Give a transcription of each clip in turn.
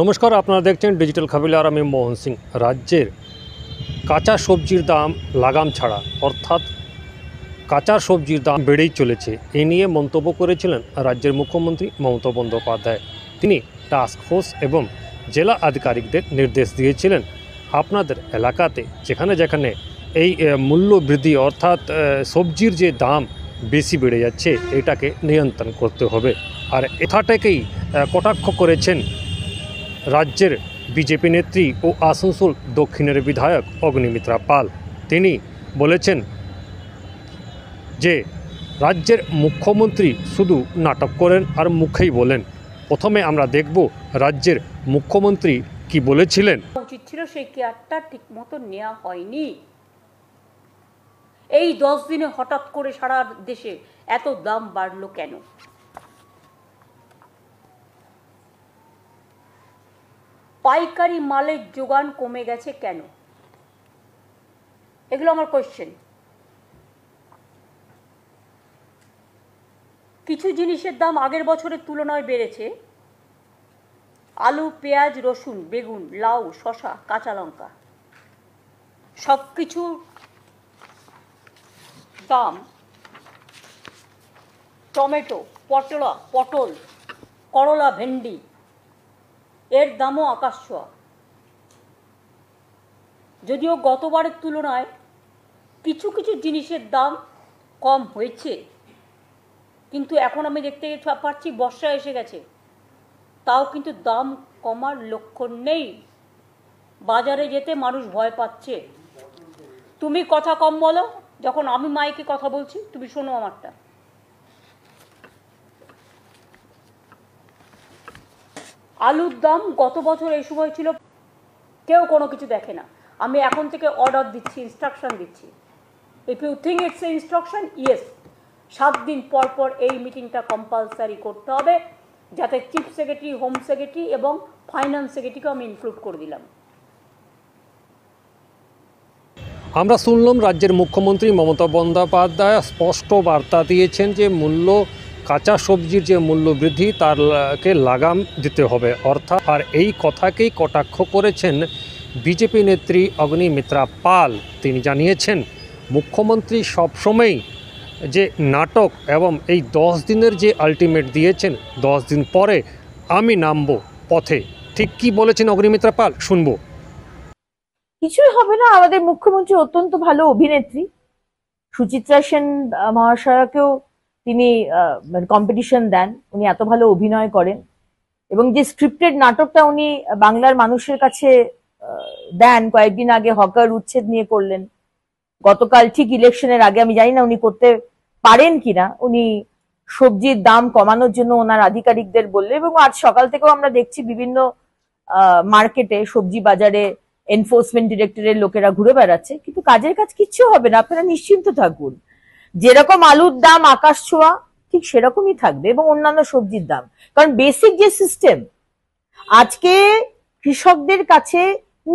নমস্কার, আপনারা দেখছেন ডিজিটাল খবর আর আমি মোহন সিং। রাজ্যের কাঁচা সবজির দাম লাগাম ছাড়া, অর্থাৎ কাঁচা সবজির দাম বেড়েই চলেছে। এ নিয়ে মন্তব্য করেছিলেন রাজ্যের মুখ্যমন্ত্রী মমতা বন্দ্যোপাধ্যায়। তিনি টাস্ক ফোর্স এবং জেলা আধিকারিকদের নির্দেশ দিয়েছিলেন, আপনাদের এলাকাতে যেখানে যেখানে এই মূল্য বৃদ্ধি অর্থাৎ সবজির যে দাম বেশি বেড়ে যাচ্ছে, এটাকে নিয়ন্ত্রণ করতে হবে। আর এটাকেই কটাক্ষ করেছেন রাজ্যের বিজেপি নেত্রী ও আসানসোল দক্ষিণের বিধায়ক অগ্নিমিত্রা পাল। তিনি বলেছেন যে রাজ্যের মুখ্যমন্ত্রী শুধু নাটক করেন আর মুখেই বলেন। প্রথমে আমরা দেখব রাজ্যের মুখ্যমন্ত্রী কি বলেছিলেন। উচিত ছিল সেই কেয়ারটা ঠিক মতো নেওয়া হয়নি। এই 10 দিনে হঠাৎ করে সারা দেশে এত দাম বাড়লো কেন? পাইকারি মালের যোগান কমে গেছে কেন? এগুলো আমার কোয়েশ্চেন। কিছু জিনিসের দাম আগের বছরের তুলনায় বেড়েছে। আলু, পেঁয়াজ, রসুন, বেগুন, লাউ, শসা, কাঁচা লঙ্কা, সব কিছুর দাম, টমেটো, পটল, করলা, ভেন্ডি, এর দামও আকাশ ছোঁয়া। যদিও গতবারের তুলনায় কিছু কিছু জিনিসের দাম কম হয়েছে, কিন্তু এখন আমি দেখতে পাচ্ছি বর্ষা এসে গেছে, তাও কিন্তু দাম কমার লক্ষণ নেই। বাজারে যেতে মানুষ ভয় পাচ্ছে। তুমি কথা কম বলো, যখন আমি মাইকে কথা বলছি তুমি শোনো আমারটা। আলুর দাম গত বছর এই সময় ছিল কেউ কোনো কিছু দেখে না। আমি এখন থেকে অর্ডার দিচ্ছি, ইনস্ট্রাকশন দিচ্ছি। If you think it's a instruction, yes, 7 দিন পর পর এই মিটিংটা কম্পালসারি করতে হবে, যাতে চিফ সেক্রেটারি, হোম সেক্রেটারি এবং ফাইন্যান্স সেক্রেটারিকে আমি ইনক্লুড করে দিলাম। আমরা শুনলাম রাজ্যের মুখ্যমন্ত্রী মমতা বন্দ্যোপাধ্যায় স্পষ্ট বার্তা দিয়েছেন যে কাঁচা সবজির যে মূল্য বৃদ্ধি তারকে লাগাম দিতে হবে, অর্থাৎ। আর এই কথাকেই কটাক্ষ করেছেন বিজেপি নেত্রী অগ্নিমিত্রা পাল। তিনি জানিয়েছেন মুখ্যমন্ত্রী সবসময়ই যে নাটক এবং এই 10 দিনের যে আলটিমেট দিয়েছেন, 10 দিন পরে আমি নামবো পথে। ঠিক কি বলেছেন অগ্নিমিত্রা পাল, শুনবো। কিছুই হবে না। আমাদের মুখ্যমন্ত্রী অত্যন্ত ভালো অভিনেত্রী। সুচিত্রা সেন মহাশয়াকেও তিনি কম্পিটিশন দেন, উনি এত ভালো অভিনয় করেন। এবং যে স্ক্রিপ্টেড নাটকটা উনি বাংলার মানুষের কাছে দেন, কয়েকদিন আগে হকার উচ্ছেদ নিয়ে করলেন, গতকাল ঠিক ইলেকশনের আগে, আমি জানি না উনি করতে পারেন কিনা, উনি সবজির দাম কমানোর জন্য ওনার আধিকারিকদের বললেন। এবং আজ সকাল থেকেও আমরা দেখছি বিভিন্ন মার্কেটে, সবজি বাজারে এনফোর্সমেন্ট ডিরেক্টরের লোকেরা ঘুরে বেড়াচ্ছে, কিন্তু কাজের কাজ কিচ্ছু হবে না। আপনারা নিশ্চিন্ত থাকুন, যেরকম আলুর দাম আকাশ ছোঁয়া ঠিক সেরকমই থাকবে, এবং অন্যান্য সবজির দাম। কারণ বেসিক যে সিস্টেম, আজকে কৃষকদের কাছে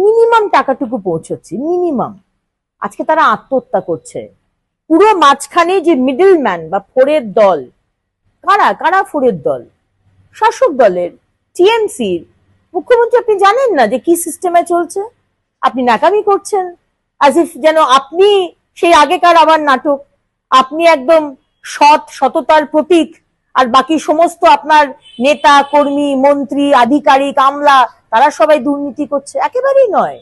মিনিমাম টাকাটুকু পৌঁছচ্ছে, মিনিমাম। আজকে তারা আত্মহত্যা করছে। পুরো মাঝখানে যে মিডল ম্যান বা ফোরের দল, কারা ফোরের দল? শাসক দলের, টিএমসির। মুখ্যমন্ত্রী আপনি জানেন না যে কি সিস্টেমে চলছে? আপনি নাকামি করছেন, অ্যাজ ইফ যেন আপনি সেই আগেকার আবার নাটক, আপনি একদম সততার প্রতীক, আর বাকি সমস্ত আপনার নেতা কর্মী, মন্ত্রী, আধিকারিক, আমলা, তারা সবাই দুর্নীতি করছে। একেবারেই নয়।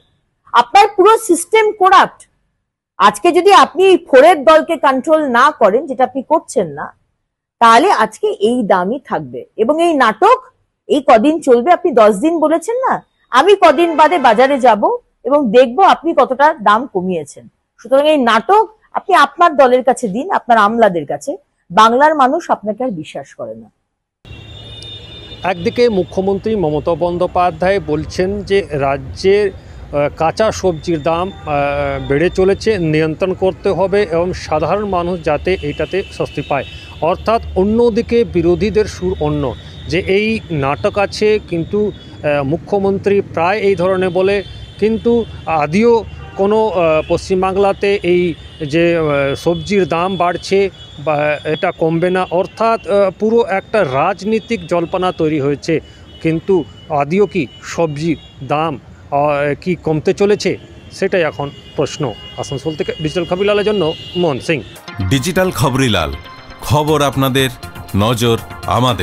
আপনার পুরো সিস্টেম করাপ্ট। আজকে যদি আপনি ফোরের দলকে কন্ট্রোল না করেন, যেটা আপনি করছেন না, তাহলে আজকে এই দামই থাকবে। এবং এই নাটক এই কদিন চলবে। আপনি 10 দিন বলেছেন না, আমি কদিন বাদে বাজারে যাব এবং দেখবো আপনি কতটা দাম কমিয়েছেন। সুতরাং এই নাটক আপনি আপনার দলের কাছে দিন, আপনার আমলাদের কাছে। বাংলার মানুষ আপনাকে আর বিশ্বাস করে না। একদিকে মুখ্যমন্ত্রী মমতা বন্দ্যোপাধ্যায় বলছেন যে রাজ্যের কাঁচা সবজির দাম বেড়ে চলেছে, নিয়ন্ত্রণ করতে হবে এবং সাধারণ মানুষ যাতে এইটাতে স্বস্তি পায়। অর্থাৎ অন্যদিকে বিরোধীদের সুর অন্য, যে এই নাটক আছে, কিন্তু মুখ্যমন্ত্রী প্রায় এই ধরনের বলে, কিন্তু আদিও কোনো পশ্চিমবাংলাতে এই যে সবজির দাম বাড়ছে বা এটা কমবে না, অর্থাৎ পুরো একটা রাজনীতিক জল্পনা তৈরি হয়েছে। কিন্তু আদিও কি সবজির দাম কি কমতে চলেছে, সেটাই এখন প্রশ্ন। আসানসোল থেকে ডিজিটাল খবরিলালের জন্য মোহন সিং। ডিজিটাল খবরিলাল, খবর আপনাদের, নজর আমাদের।